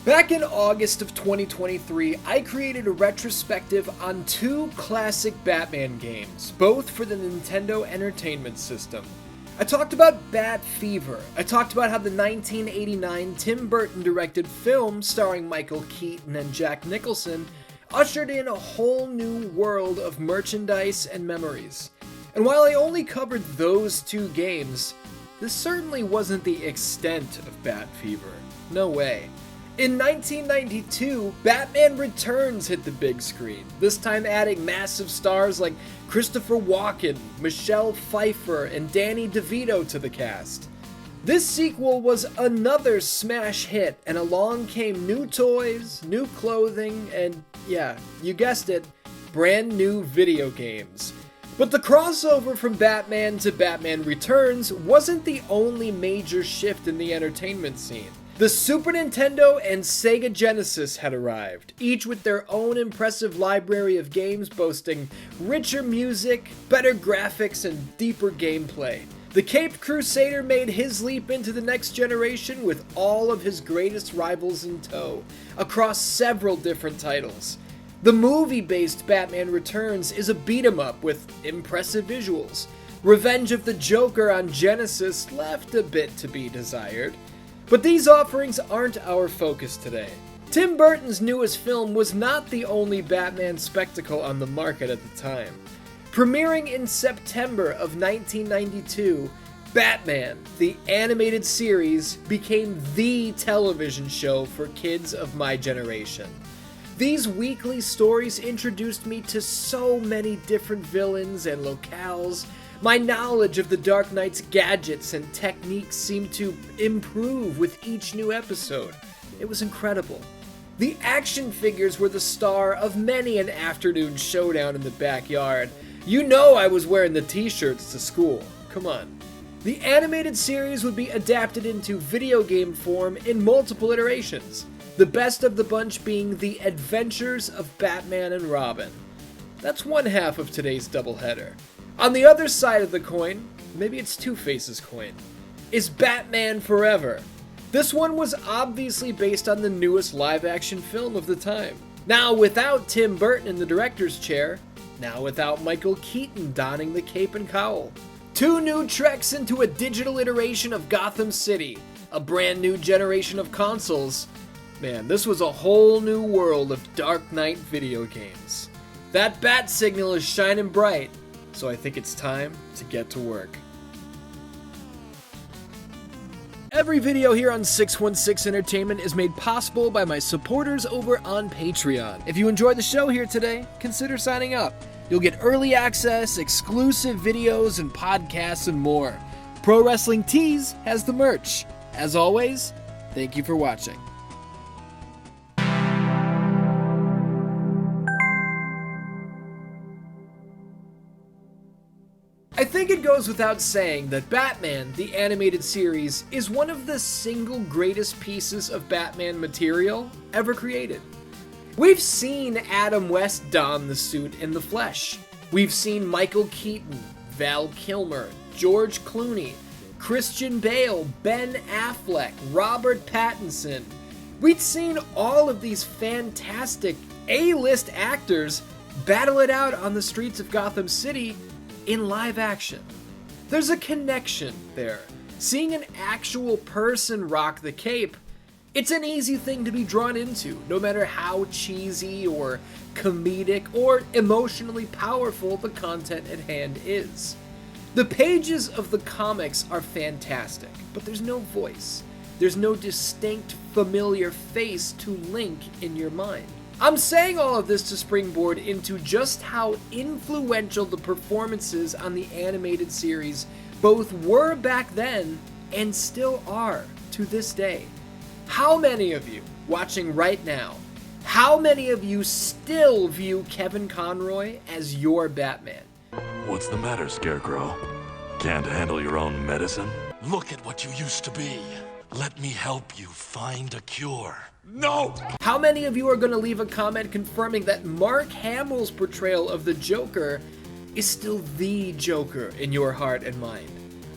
Back in August of 2023, I created a retrospective on two classic Batman games, both for the Nintendo Entertainment System. I talked about Bat Fever. I talked about how the 1989 Tim Burton directed film starring Michael Keaton and Jack Nicholson ushered in a whole new world of merchandise and memories. And while I only covered those two games, this certainly wasn't the extent of Bat Fever. No way. In 1992, Batman Returns hit the big screen, this time adding massive stars like Christopher Walken, Michelle Pfeiffer, and Danny DeVito to the cast. This sequel was another smash hit, and along came new toys, new clothing, and yeah, you guessed it, brand new video games. But the crossover from Batman to Batman Returns wasn't the only major shift in the entertainment scene. The Super Nintendo and Sega Genesis had arrived, each with their own impressive library of games boasting richer music, better graphics, and deeper gameplay. The Caped Crusader made his leap into the next generation with all of his greatest rivals in tow, across several different titles. The movie-based Batman Returns is a beat-em-up with impressive visuals. Revenge of the Joker on Genesis left a bit to be desired. But these offerings aren't our focus today. Tim Burton's newest film was not the only Batman spectacle on the market at the time. Premiering in September of 1992, Batman, the animated series, became the television show for kids of my generation. These weekly stories introduced me to so many different villains and locales. My knowledge of the Dark Knight's gadgets and techniques seemed to improve with each new episode. It was incredible. The action figures were the star of many an afternoon showdown in the backyard. You know I was wearing the t-shirts to school. Come on. The animated series would be adapted into video game form in multiple iterations, the best of the bunch being The Adventures of Batman and Robin. That's one half of today's doubleheader. On the other side of the coin, maybe it's Two-Face's coin, is Batman Forever. This one was obviously based on the newest live-action film of the time. Now without Tim Burton in the director's chair, now without Michael Keaton donning the cape and cowl. Two new treks into a digital iteration of Gotham City, a brand new generation of consoles. Man, this was a whole new world of Dark Knight video games. That bat signal is shining bright. So I think it's time to get to work. Every video here on 616 Entertainment is made possible by my supporters over on Patreon. If you enjoyed the show here today, consider signing up. You'll get early access, exclusive videos and podcasts, and more. Pro Wrestling Tees has the merch. As always, thank you for watching. I think it goes without saying that Batman, the animated series, is one of the single greatest pieces of Batman material ever created. We've seen Adam West don the suit in the flesh. We've seen Michael Keaton, Val Kilmer, George Clooney, Christian Bale, Ben Affleck, Robert Pattinson. We've seen all of these fantastic A-list actors battle it out on the streets of Gotham City in live action. There's a connection there. Seeing an actual person rock the cape, it's an easy thing to be drawn into, no matter how cheesy or comedic or emotionally powerful the content at hand is. The pages of the comics are fantastic, but there's no voice. There's no distinct, familiar face to link in your mind. I'm saying all of this to springboard into just how influential the performances on the animated series both were back then and still are to this day. How many of you watching right now, how many of you still view Kevin Conroy as your Batman? What's the matter, Scarecrow? Can't handle your own medicine? Look at what you used to be. Let me help you find a cure. No! How many of you are going to leave a comment confirming that Mark Hamill's portrayal of the Joker is still the Joker in your heart and mind?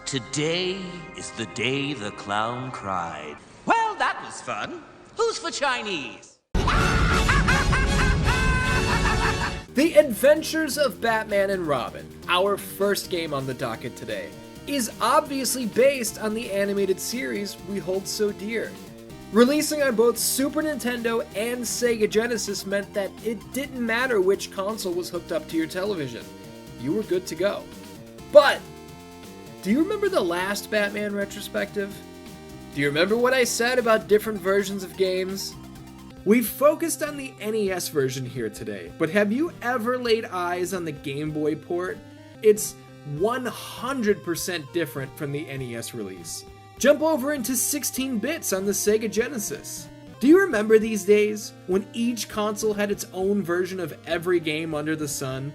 Today is the day the clown cried. Well, that was fun. Who's for Chinese? The Adventures of Batman and Robin, our first game on the docket today, is obviously based on the animated series we hold so dear. Releasing on both Super Nintendo and Sega Genesis meant that it didn't matter which console was hooked up to your television. You were good to go. But, do you remember the last Batman retrospective? Do you remember what I said about different versions of games? We've focused on the NES version here today, but have you ever laid eyes on the Game Boy port? It's 100% different from the NES release. Jump over into 16 bits on the Sega Genesis. Do you remember these days when each console had its own version of every game under the sun?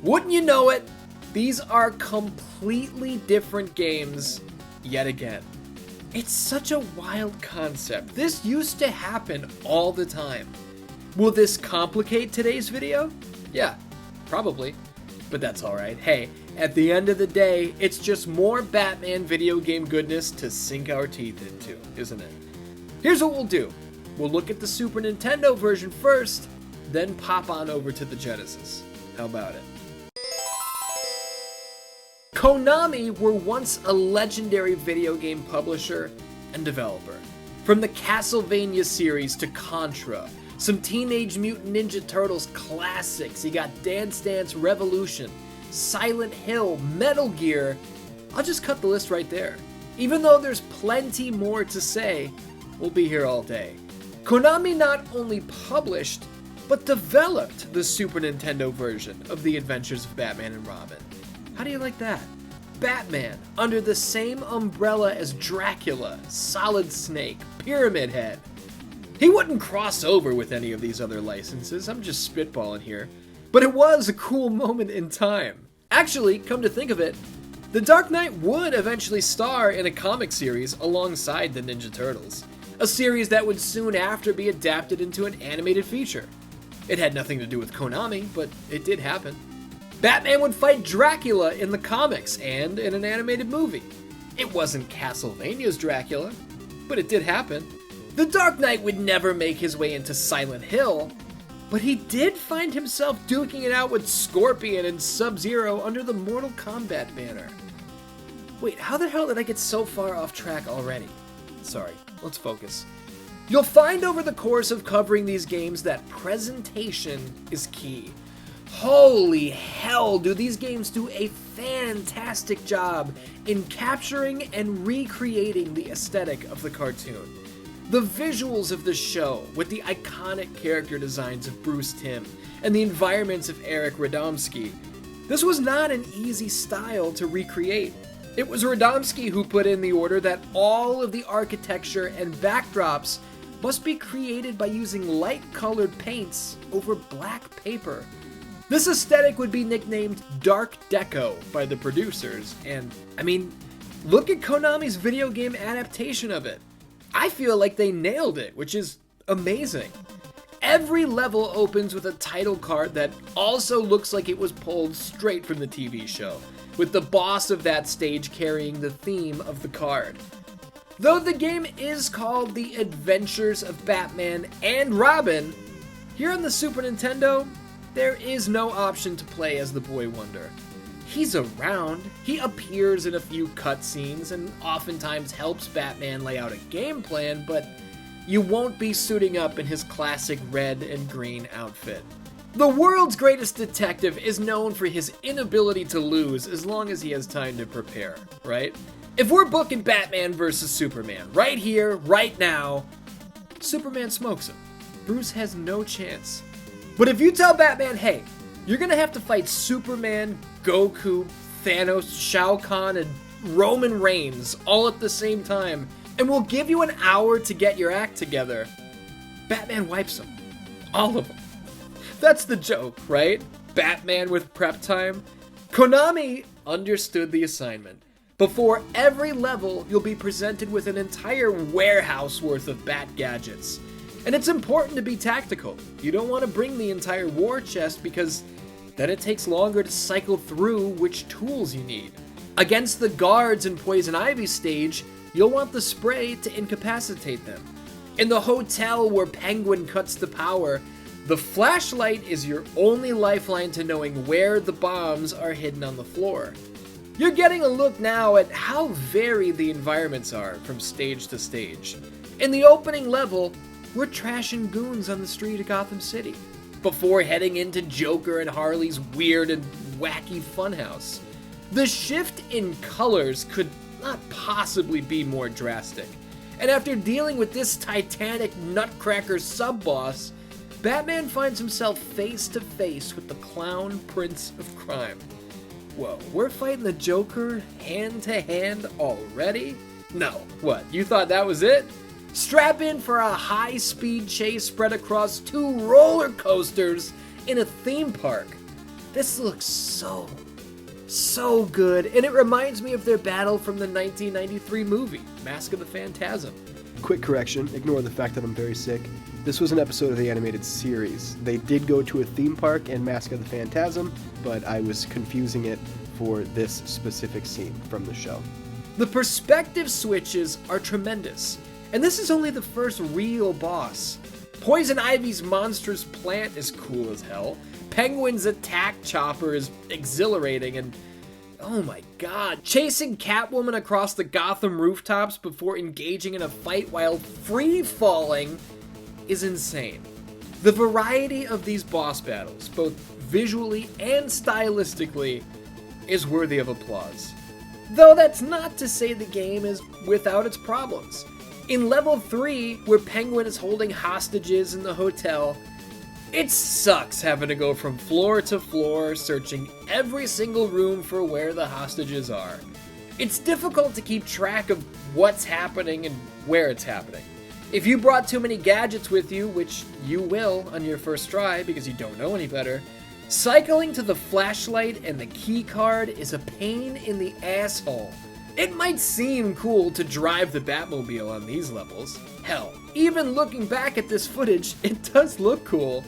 Wouldn't you know it, these are completely different games yet again. It's such a wild concept. This used to happen all the time. Will this complicate today's video? Yeah, probably. But that's alright. Hey, at the end of the day, it's just more Batman video game goodness to sink our teeth into, isn't it? Here's what we'll do. We'll look at the Super Nintendo version first, then pop on over to the Genesis. How about it? Konami were once a legendary video game publisher and developer. From the Castlevania series to Contra, some Teenage Mutant Ninja Turtles classics, you got Dance Dance Revolution, Silent Hill, Metal Gear. I'll just cut the list right there. Even though there's plenty more to say, we'll be here all day. Konami not only published, but developed the Super Nintendo version of The Adventures of Batman and Robin. How do you like that? Batman, under the same umbrella as Dracula, Solid Snake, Pyramid Head. He wouldn't cross over with any of these other licenses, I'm just spitballing here. But it was a cool moment in time. Actually, come to think of it, The Dark Knight would eventually star in a comic series alongside the Ninja Turtles. A series that would soon after be adapted into an animated feature. It had nothing to do with Konami, but it did happen. Batman would fight Dracula in the comics and in an animated movie. It wasn't Castlevania's Dracula, but it did happen. The Dark Knight would never make his way into Silent Hill, but he did find himself duking it out with Scorpion and Sub-Zero under the Mortal Kombat banner. Wait, how the hell did I get so far off track already? Sorry, let's focus. You'll find over the course of covering these games that presentation is key. Holy hell, do these games do a fantastic job in capturing and recreating the aesthetic of the cartoon. The visuals of the show, with the iconic character designs of Bruce Timm and the environments of Eric Radomski. This was not an easy style to recreate. It was Radomski who put in the order that all of the architecture and backdrops must be created by using light-colored paints over black paper. This aesthetic would be nicknamed Dark Deco by the producers, and, I mean, look at Konami's video game adaptation of it. I feel like they nailed it, which is amazing. Every level opens with a title card that also looks like it was pulled straight from the TV show, with the boss of that stage carrying the theme of the card. Though the game is called The Adventures of Batman and Robin, here on the Super Nintendo, there is no option to play as the Boy Wonder. He's around, he appears in a few cutscenes, and oftentimes helps Batman lay out a game plan, but you won't be suiting up in his classic red and green outfit. The world's greatest detective is known for his inability to lose as long as he has time to prepare, right? If we're booking Batman versus Superman right here, right now, Superman smokes him. Bruce has no chance. But if you tell Batman, hey, you're gonna have to fight Superman, Goku, Thanos, Shao Kahn, and Roman Reigns all at the same time, and we'll give you an hour to get your act together, Batman wipes them. All of them. That's the joke, right? Batman with prep time. Konami understood the assignment. Before every level, you'll be presented with an entire warehouse worth of Bat gadgets. And it's important to be tactical. You don't want to bring the entire war chest because then it takes longer to cycle through which tools you need. Against the guards in Poison Ivy's stage, you'll want the spray to incapacitate them. In the hotel where Penguin cuts the power, the flashlight is your only lifeline to knowing where the bombs are hidden on the floor. You're getting a look now at how varied the environments are from stage to stage. In the opening level, we're trashing goons on the street of Gotham City, before heading into Joker and Harley's weird and wacky funhouse. The shift in colors could not possibly be more drastic. And after dealing with this titanic nutcracker sub-boss, Batman finds himself face to face with the clown prince of crime. Whoa, we're fighting the Joker hand to hand already? No, what, you thought that was it? Strap in for a high-speed chase spread across 2 roller coasters in a theme park. This looks so good, and it reminds me of their battle from the 1993 movie, Mask of the Phantasm. Quick correction, ignore the fact that I'm very sick. This was an episode of the animated series. They did go to a theme park in Mask of the Phantasm, but I was confusing it for this specific scene from the show. The perspective switches are tremendous, and this is only the first real boss. Poison Ivy's monstrous plant is cool as hell. Penguin's attack chopper is exhilarating, and oh my god, chasing Catwoman across the Gotham rooftops before engaging in a fight while free-falling is insane. The variety of these boss battles, both visually and stylistically, is worthy of applause. Though that's not to say the game is without its problems. In level 3, where Penguin is holding hostages in the hotel, it sucks having to go from floor to floor, searching every single room for where the hostages are. It's difficult to keep track of what's happening and where it's happening. If you brought too many gadgets with you, which you will on your first try because you don't know any better, cycling to the flashlight and the key card is a pain in the asshole. It might seem cool to drive the Batmobile on these levels. Hell, even looking back at this footage, it does look cool.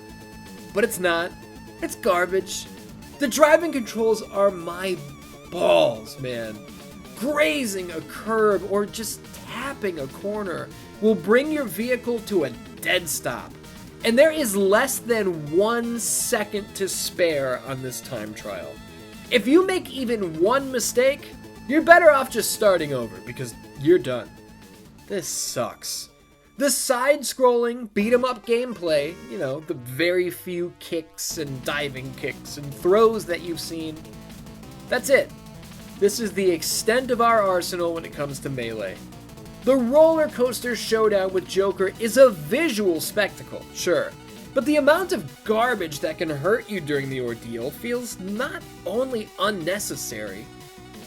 But it's not. It's garbage. The driving controls are my balls, man. Grazing a curb or just tapping a corner will bring your vehicle to a dead stop. And there is less than 1 second to spare on this time trial. If you make even one mistake, you're better off just starting over because you're done. This sucks. The side-scrolling, beat-em-up gameplay, you know, the very few kicks and diving kicks and throws that you've seen, that's it. This is the extent of our arsenal when it comes to Melee. The roller coaster showdown with Joker is a visual spectacle, sure, but the amount of garbage that can hurt you during the ordeal feels not only unnecessary,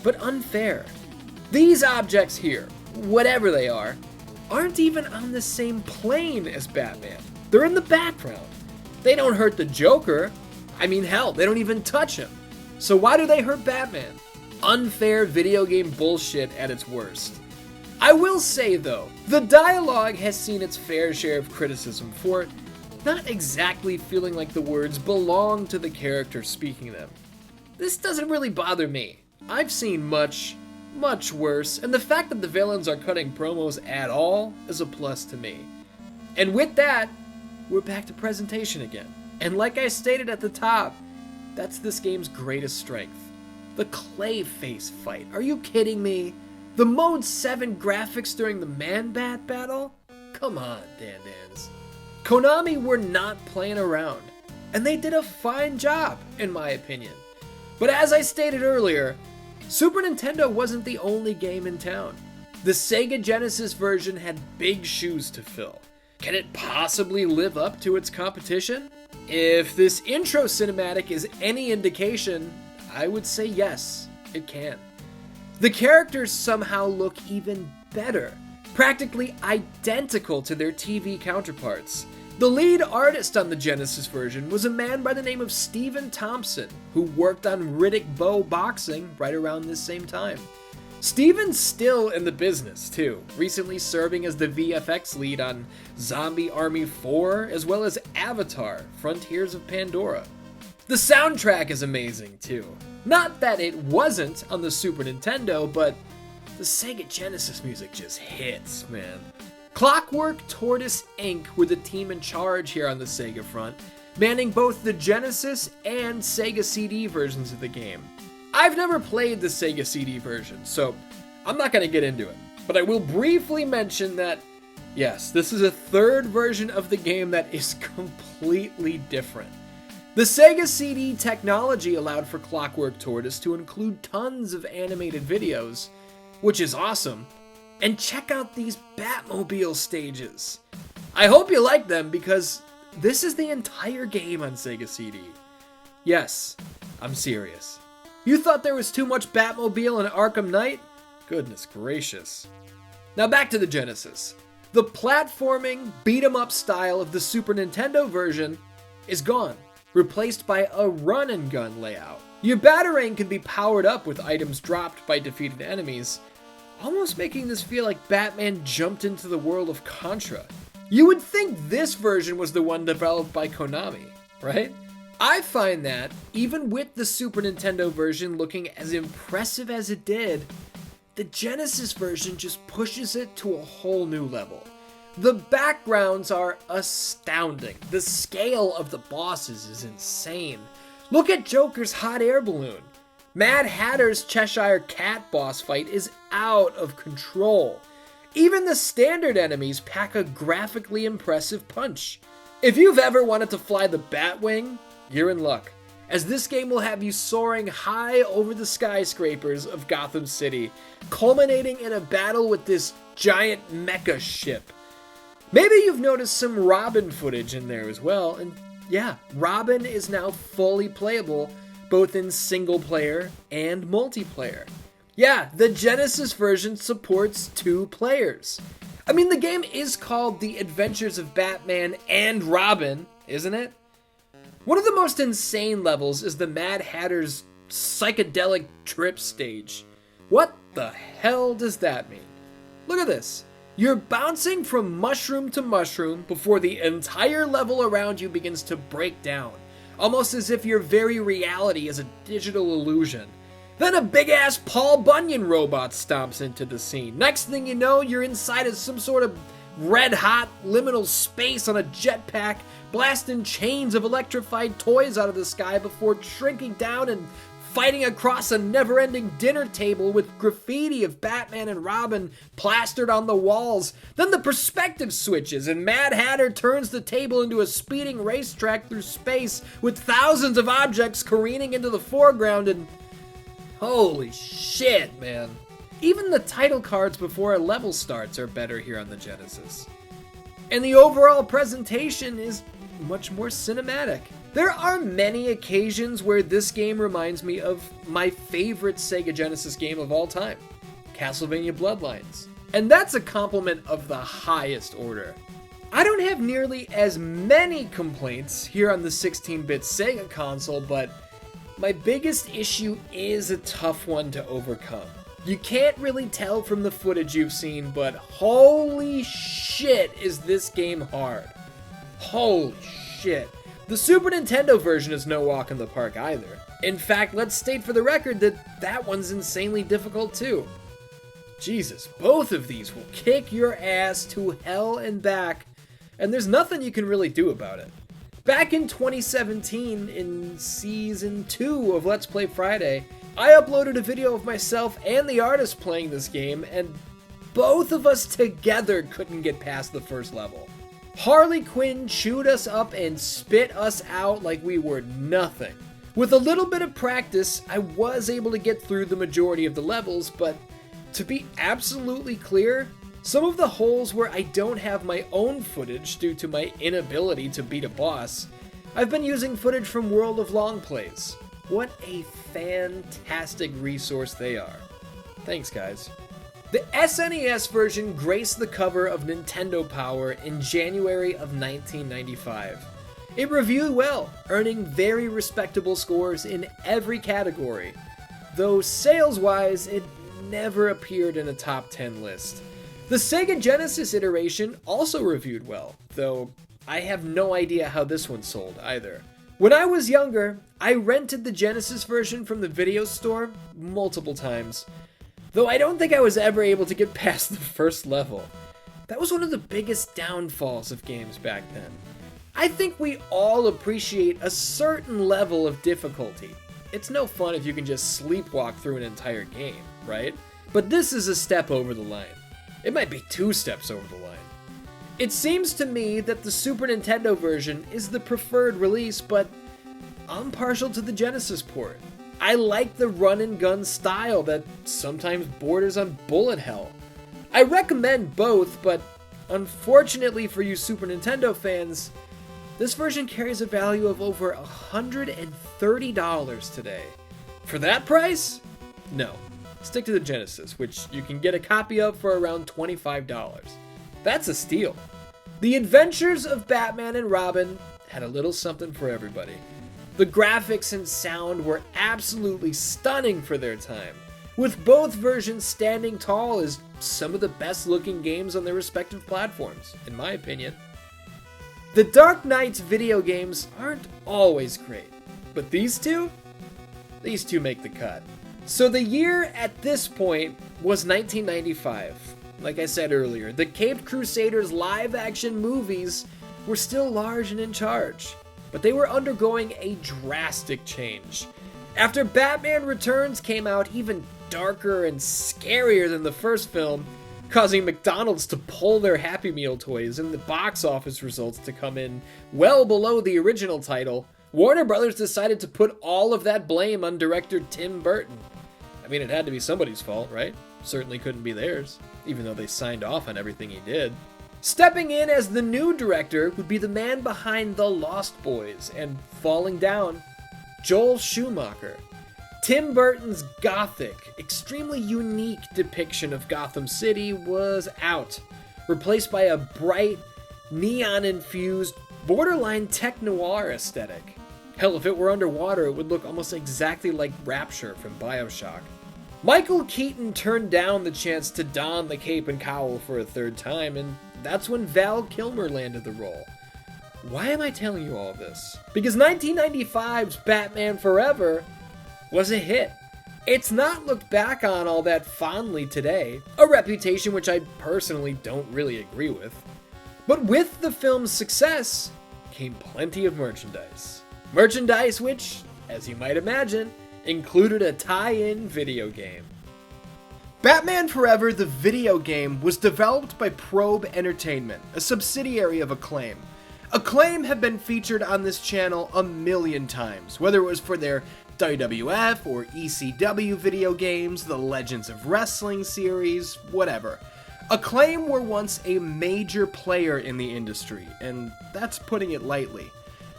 but unfair. These objects here, whatever they are, aren't even on the same plane as Batman. They're in the background. They don't hurt the Joker. I mean, hell, they don't even touch him. So why do they hurt Batman? Unfair video game bullshit at its worst. I will say, though, the dialogue has seen its fair share of criticism for not exactly feeling like the words belong to the character speaking them. This doesn't really bother me. I've seen much worse, and the fact that the villains are cutting promos at all is a plus to me. And with that, we're back to presentation again. And like I stated at the top, that's this game's greatest strength. The clay face fight. Are you kidding me? The Mode 7 graphics during the Man-Bat battle? Come on, Dan-Dans. Konami were not playing around, and they did a fine job, in my opinion. But as I stated earlier, Super Nintendo wasn't the only game in town. The Sega Genesis version had big shoes to fill. Can it possibly live up to its competition? If this intro cinematic is any indication, I would say yes, it can. The characters somehow look even better, practically identical to their TV counterparts. The lead artist on the Genesis version was a man by the name of Stephen Thompson, who worked on Riddick Bowe Boxing right around this same time. Stephen's still in the business, too, recently serving as the VFX lead on Zombie Army 4, as well as Avatar, Frontiers of Pandora. The soundtrack is amazing, too. Not that it wasn't on the Super Nintendo, but the Sega Genesis music just hits, man. Clockwork Tortoise Inc. were the team in charge here on the Sega front, manning both the Genesis and Sega CD versions of the game. I've never played the Sega CD version, so I'm not going to get into it, but I will briefly mention that, yes, this is a third version of the game that is completely different. The Sega CD technology allowed for Clockwork Tortoise to include tons of animated videos, which is awesome, and check out these Batmobile stages. I hope you like them because this is the entire game on Sega CD. Yes, I'm serious. You thought there was too much Batmobile in Arkham Knight? Goodness gracious. Now back to the Genesis. The platforming, beat-em-up style of the Super Nintendo version is gone, replaced by a run-and-gun layout. Your Batarang can be powered up with items dropped by defeated enemies, almost making this feel like Batman jumped into the world of Contra. You would think this version was the one developed by Konami, right? I find that, even with the Super Nintendo version looking as impressive as it did, the Genesis version just pushes it to a whole new level. The backgrounds are astounding. The scale of the bosses is insane. Look at Joker's hot air balloon. Mad Hatter's Cheshire Cat boss fight is out of control. Even the standard enemies pack a graphically impressive punch. If you've ever wanted to fly the Batwing, you're in luck, as this game will have you soaring high over the skyscrapers of Gotham City, culminating in a battle with this giant mecha ship. Maybe you've noticed some Robin footage in there as well, and yeah, Robin is now fully playable, both in single player and multiplayer. Yeah, the Genesis version supports 2 players. I mean, the game is called The Adventures of Batman and Robin, isn't it? One of the most insane levels is the Mad Hatter's psychedelic trip stage. What the hell does that mean? Look at this. You're bouncing from mushroom to mushroom before the entire level around you begins to break down, almost as if your very reality is a digital illusion. Then a big-ass Paul Bunyan robot stomps into the scene. Next thing you know, you're inside of some sort of red-hot liminal space on a jetpack, blasting chains of electrified toys out of the sky before shrinking down and fighting across a never-ending dinner table with graffiti of Batman and Robin plastered on the walls. Then the perspective switches and Mad Hatter turns the table into a speeding racetrack through space with thousands of objects careening into the foreground, and holy shit, man. Even the title cards before a level starts are better here on the Genesis. And the overall presentation is much more cinematic. There are many occasions where this game reminds me of my favorite Sega Genesis game of all time, Castlevania Bloodlines. And that's a compliment of the highest order. I don't have nearly as many complaints here on the 16-bit Sega console, but my biggest issue is a tough one to overcome. You can't really tell from the footage you've seen, but holy shit is this game hard. Holy shit. The Super Nintendo version is no walk in the park either. In fact, let's state for the record that that one's insanely difficult too. Jesus, both of these will kick your ass to hell and back, and there's nothing you can really do about it. Back in 2017, in Season 2 of Let's Play Friday, I uploaded a video of myself and the artist playing this game, and both of us together couldn't get past the first level. Harley Quinn chewed us up and spit us out like we were nothing. With a little bit of practice, I was able to get through the majority of the levels, but to be absolutely clear, some of the holes where I don't have my own footage due to my inability to beat a boss, I've been using footage from World of Long Plays. What a fantastic resource they are. Thanks, guys. The SNES version graced the cover of Nintendo Power in January of 1995. It reviewed well, earning very respectable scores in every category, though sales-wise, it never appeared in a top 10 list. The Sega Genesis iteration also reviewed well, though I have no idea how this one sold either. When I was younger, I rented the Genesis version from the video store multiple times, though I don't think I was ever able to get past the first level. That was one of the biggest downfalls of games back then. I think we all appreciate a certain level of difficulty. It's no fun if you can just sleepwalk through an entire game, right? But this is a step over the line. It might be 2 steps over the line. It seems to me that the Super Nintendo version is the preferred release, but I'm partial to the Genesis port. I like the run and gun style that sometimes borders on bullet hell. I recommend both, but unfortunately for you Super Nintendo fans, this version carries a value of over $130 today. For that price? No. Stick to the Genesis, which you can get a copy of for around $25. That's a steal. The Adventures of Batman and Robin had a little something for everybody. The graphics and sound were absolutely stunning for their time, with both versions standing tall as some of the best looking games on their respective platforms, in my opinion. The Dark Knight's video games aren't always great, but these two make the cut. So the year at this point was 1995. Like I said earlier, the Caped Crusaders live-action movies were still large and in charge, but they were undergoing a drastic change. After Batman Returns came out even darker and scarier than the first film, causing McDonald's to pull their Happy Meal toys and the box office results to come in well below the original title, Warner Brothers decided to put all of that blame on director Tim Burton. I mean, it had to be somebody's fault, right? Certainly couldn't be theirs, even though they signed off on everything he did. Stepping in as the new director would be the man behind The Lost Boys and Falling Down, Joel Schumacher. Tim Burton's gothic, extremely unique depiction of Gotham City was out, replaced by a bright, neon-infused, borderline tech-noir aesthetic. Hell, if it were underwater, it would look almost exactly like Rapture from BioShock. Michael Keaton turned down the chance to don the cape and cowl for a third time, and that's when Val Kilmer landed the role. Why am I telling you all this? Because 1995's Batman Forever was a hit. It's not looked back on all that fondly today, a reputation which I personally don't really agree with. But with the film's success came plenty of merchandise. Merchandise which, as you might imagine, included a tie-in video game. Batman Forever, the video game, was developed by Probe Entertainment, a subsidiary of Acclaim. Acclaim have been featured on this channel a million times, whether it was for their WWF or ECW video games, the Legends of Wrestling series, whatever. Acclaim were once a major player in the industry, and that's putting it lightly.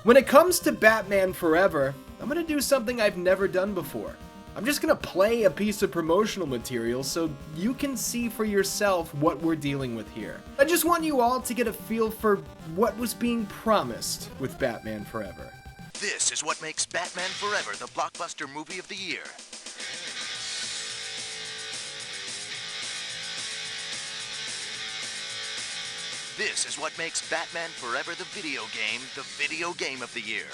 When it comes to Batman Forever, I'm going to do something I've never done before. I'm just going to play a piece of promotional material so you can see for yourself what we're dealing with here. I just want you all to get a feel for what was being promised with Batman Forever. This is what makes Batman Forever the blockbuster movie of the year. This is what makes Batman Forever the video game of the year.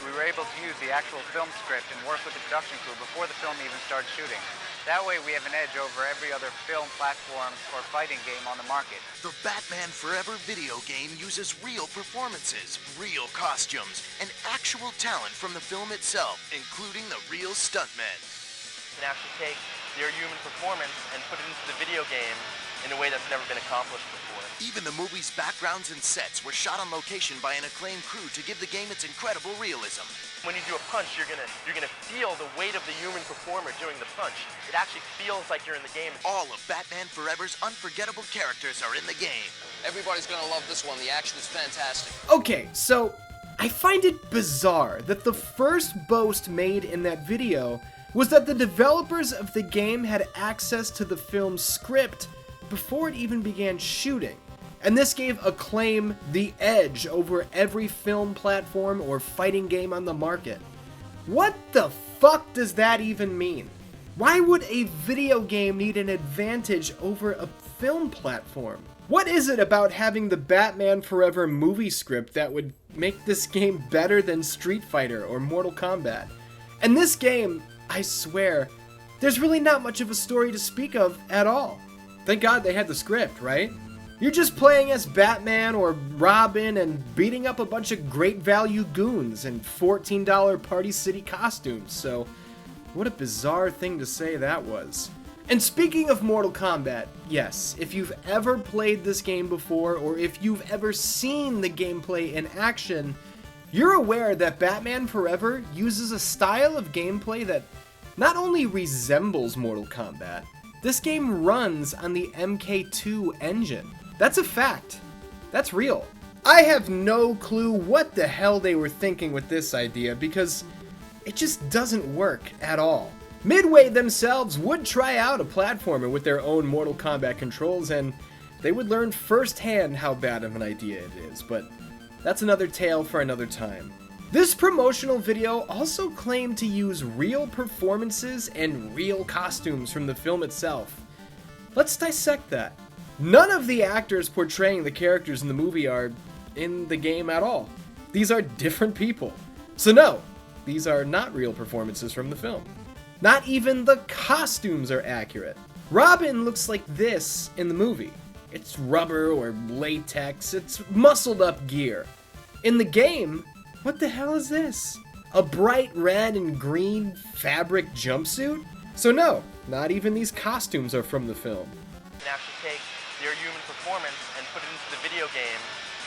We were able to use the actual film script and work with the production crew before the film even started shooting. That way we have an edge over every other film platform or fighting game on the market. The Batman Forever video game uses real performances, real costumes, and actual talent from the film itself, including the real stuntmen. You can actually take their human performance and put it into the video game in a way that's never been accomplished before. Even the movie's backgrounds and sets were shot on location by an acclaimed crew to give the game its incredible realism. When you do a punch, you're gonna feel the weight of the human performer doing the punch. It actually feels like you're in the game. All of Batman Forever's unforgettable characters are in the game. Everybody's gonna love this one. The action is fantastic. Okay, so I find it bizarre that the first boast made in that video was that the developers of the game had access to the film's script before it even began shooting. And this gave Acclaim the edge over every film platform or fighting game on the market. What the fuck does that even mean? Why would a video game need an advantage over a film platform? What is it about having the Batman Forever movie script that would make this game better than Street Fighter or Mortal Kombat? And this game, I swear, there's really not much of a story to speak of at all. Thank God they had the script, right? You're just playing as Batman or Robin and beating up a bunch of great value goons in $14 Party City costumes, so what a bizarre thing to say that was. And speaking of Mortal Kombat, yes, if you've ever played this game before, or if you've ever seen the gameplay in action, you're aware that Batman Forever uses a style of gameplay that not only resembles Mortal Kombat, this game runs on the MK2 engine. That's a fact. That's real. I have no clue what the hell they were thinking with this idea, because it just doesn't work at all. Midway themselves would try out a platformer with their own Mortal Kombat controls, and they would learn firsthand how bad of an idea it is, but that's another tale for another time. This promotional video also claimed to use real performances and real costumes from the film itself. Let's dissect that. None of the actors portraying the characters in the movie are in the game at all. These are different people. So no, these are not real performances from the film. Not even the costumes are accurate. Robin looks like this in the movie. It's rubber or latex, it's muscled up gear. In the game, what the hell is this? A bright red and green fabric jumpsuit? So no, not even these costumes are from the film. And actually take your human performance and put it into the video game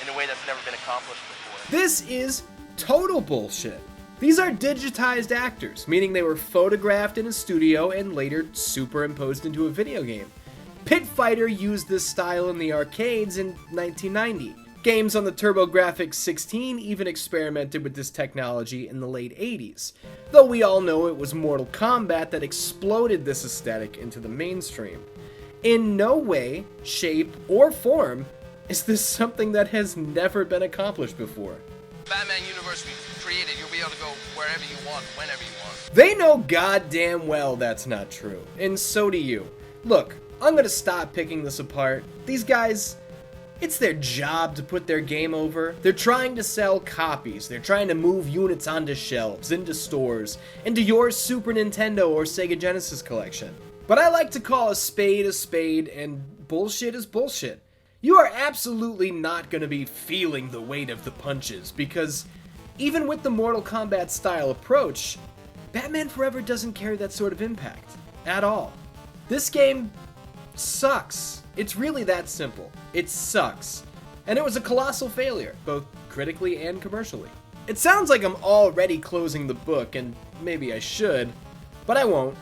in a way that's never been accomplished before. This is total bullshit. These are digitized actors, meaning they were photographed in a studio and later superimposed into a video game. Pit Fighter used this style in the arcades in 1990. Games on the TurboGrafx-16 even experimented with this technology in the late 80s, though we all know it was Mortal Kombat that exploded this aesthetic into the mainstream. In no way, shape, or form is this something that has never been accomplished before. Batman universe we've created, you'll be able to go wherever you want, whenever you want. They know goddamn well that's not true, and so do you. Look, I'm gonna stop picking this apart. These guys, it's their job to put their game over. They're trying to sell copies. They're trying to move units onto shelves, into stores, into your Super Nintendo or Sega Genesis collection. But I like to call a spade, and bullshit is bullshit. You are absolutely not going to be feeling the weight of the punches, because even with the Mortal Kombat style approach, Batman Forever doesn't carry that sort of impact at all. This game sucks. It's really that simple. It sucks. And it was a colossal failure, both critically and commercially. It sounds like I'm already closing the book, and maybe I should, but I won't.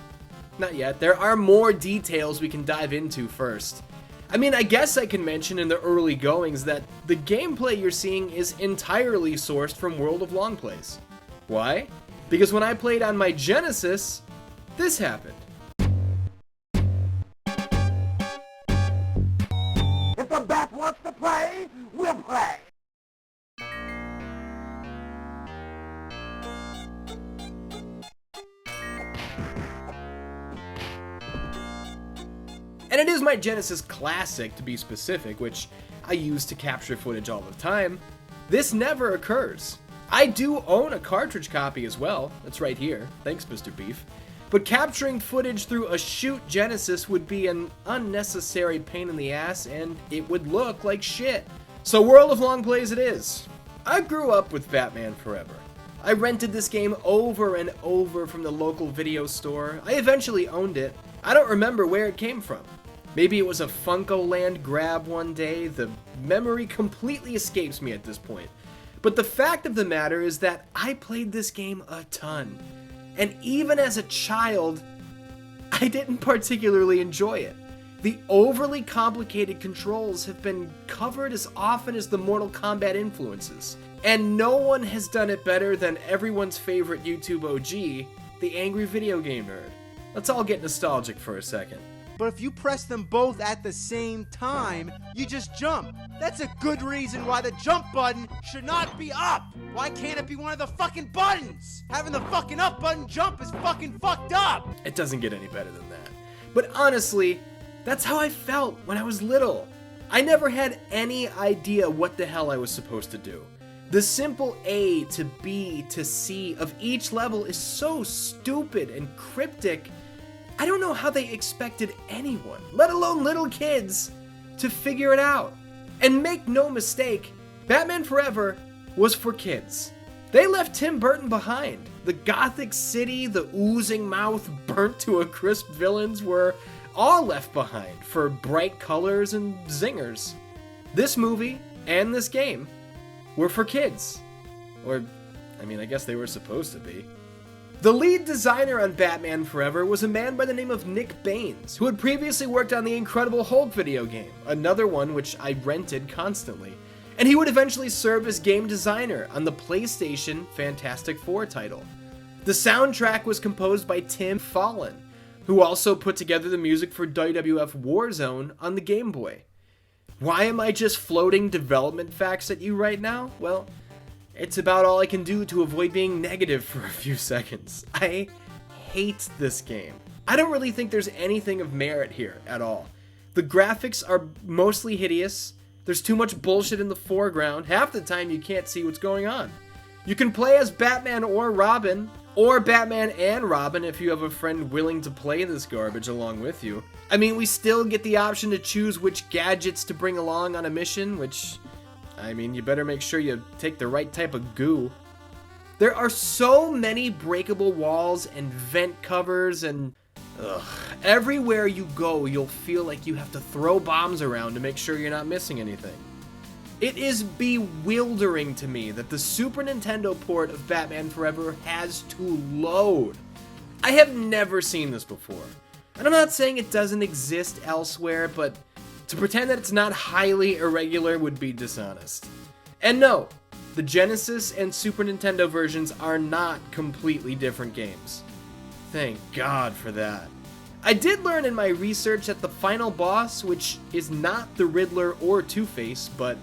Not yet. There are more details we can dive into first. I mean, I guess I can mention in the early goings that the gameplay you're seeing is entirely sourced from World of Longplays. Why? Because when I played on my Genesis, this happened. If the bat wants to play, we'll play. And it is my Genesis Classic, to be specific, which I use to capture footage all the time. This never occurs. I do own a cartridge copy as well. That's right here. Thanks, Mr. Beef. But capturing footage through a shoot Genesis would be an unnecessary pain in the ass, and it would look like shit. So World of Longplays it is. I grew up with Batman Forever. I rented this game over and over from the local video store. I eventually owned it. I don't remember where it came from. Maybe it was a Funko Land grab one day. The memory completely escapes me at this point. But the fact of the matter is that I played this game a ton. And even as a child, I didn't particularly enjoy it. The overly complicated controls have been covered as often as the Mortal Kombat influences. And no one has done it better than everyone's favorite YouTube OG, the Angry Video Game Nerd. Let's all get nostalgic for a second. But if you press them both at the same time, you just jump. That's a good reason why the jump button should not be up. Why can't it be one of the fucking buttons? Having the fucking up button jump is fucking fucked up. It doesn't get any better than that. But honestly, that's how I felt when I was little. I never had any idea what the hell I was supposed to do. The simple A to B to C of each level is so stupid and cryptic. I don't know how they expected anyone, let alone little kids, to figure it out. And make no mistake, Batman Forever was for kids. They left Tim Burton behind. The Gothic City, the oozing mouth, burnt to a crisp villains were all left behind for bright colors and zingers. This movie and this game were for kids. Or, I guess they were supposed to be. The lead designer on Batman Forever was a man by the name of Nick Baines, who had previously worked on the Incredible Hulk video game, another one which I rented constantly, and he would eventually serve as game designer on the PlayStation Fantastic Four title. The soundtrack was composed by Tim Fallon, who also put together the music for WWF Warzone on the Game Boy. Why am I just floating development facts at you right now? Well, it's about all I can do to avoid being negative for a few seconds. I hate this game. I don't really think there's anything of merit here at all. The graphics are mostly hideous. There's too much bullshit in the foreground. Half the time you can't see what's going on. You can play as Batman or Robin, or Batman and Robin if you have a friend willing to play this garbage along with you. We still get the option to choose which gadgets to bring along on a mission, which, you better make sure you take the right type of goo. There are so many breakable walls and vent covers and everywhere you go, you'll feel like you have to throw bombs around to make sure you're not missing anything. It is bewildering to me that the Super Nintendo port of Batman Forever has to load. I have never seen this before. And I'm not saying it doesn't exist elsewhere, but to pretend that it's not highly irregular would be dishonest. And no, the Genesis and Super Nintendo versions are not completely different games. Thank God for that. I did learn in my research that the final boss, which is not the Riddler or Two-Face, but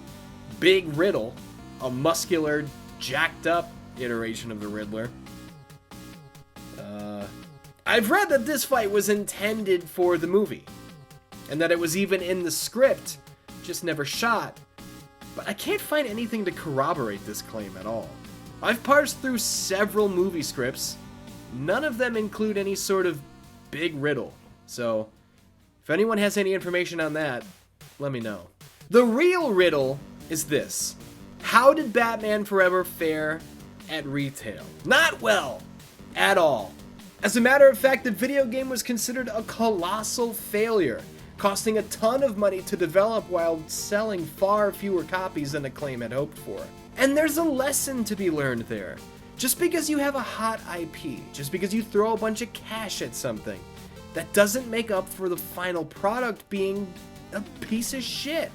Big Riddle, a muscular, jacked up iteration of the Riddler. I've read that this fight was intended for the movie, and that it was even in the script, just never shot, but I can't find anything to corroborate this claim at all. I've parsed through several movie scripts, none of them include any sort of Big Riddle, so if anyone has any information on that, let me know. The real riddle is this: how did Batman Forever fare at retail? Not well, at all. As a matter of fact, the video game was considered a colossal failure, costing a ton of money to develop while selling far fewer copies than Acclaim had hoped for. And there's a lesson to be learned there. Just because you have a hot IP, just because you throw a bunch of cash at something, that doesn't make up for the final product being a piece of shit.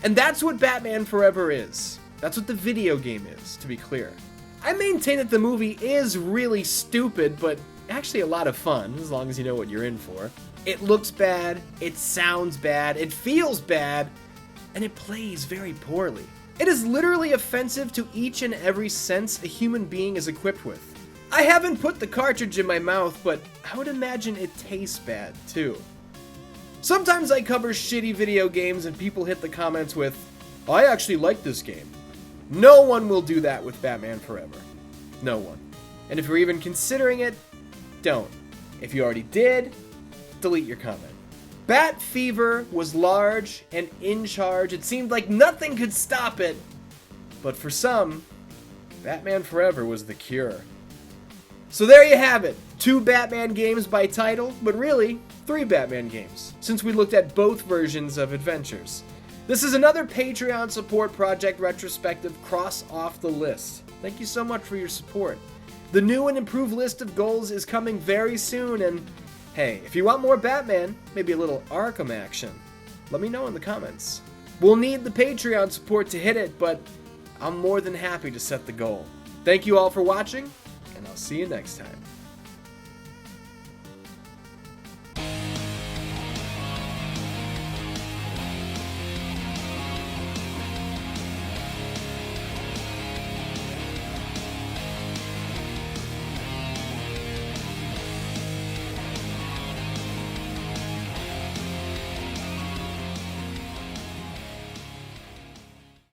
And that's what Batman Forever is. That's what the video game is, to be clear. I maintain that the movie is really stupid, but actually a lot of fun, as long as you know what you're in for. It looks bad, it sounds bad, it feels bad, and it plays very poorly. It is literally offensive to each and every sense a human being is equipped with. I haven't put the cartridge in my mouth, but I would imagine it tastes bad, too. Sometimes I cover shitty video games and people hit the comments with, "I actually like this game." No one will do that with Batman Forever. No one. And if you're even considering it, don't. If you already did, delete your comment. Bat Fever was large and in charge. It seemed like nothing could stop it. But for some, Batman Forever was the cure. So there you have it. 2 Batman games by title, but really 3 Batman games, since we looked at both versions of Adventures. This is another Patreon support project retrospective cross off the list. Thank you so much for your support. The new and improved list of goals is coming very soon, and hey, if you want more Batman, maybe a little Arkham action, let me know in the comments. We'll need the Patreon support to hit it, but I'm more than happy to set the goal. Thank you all for watching, and I'll see you next time.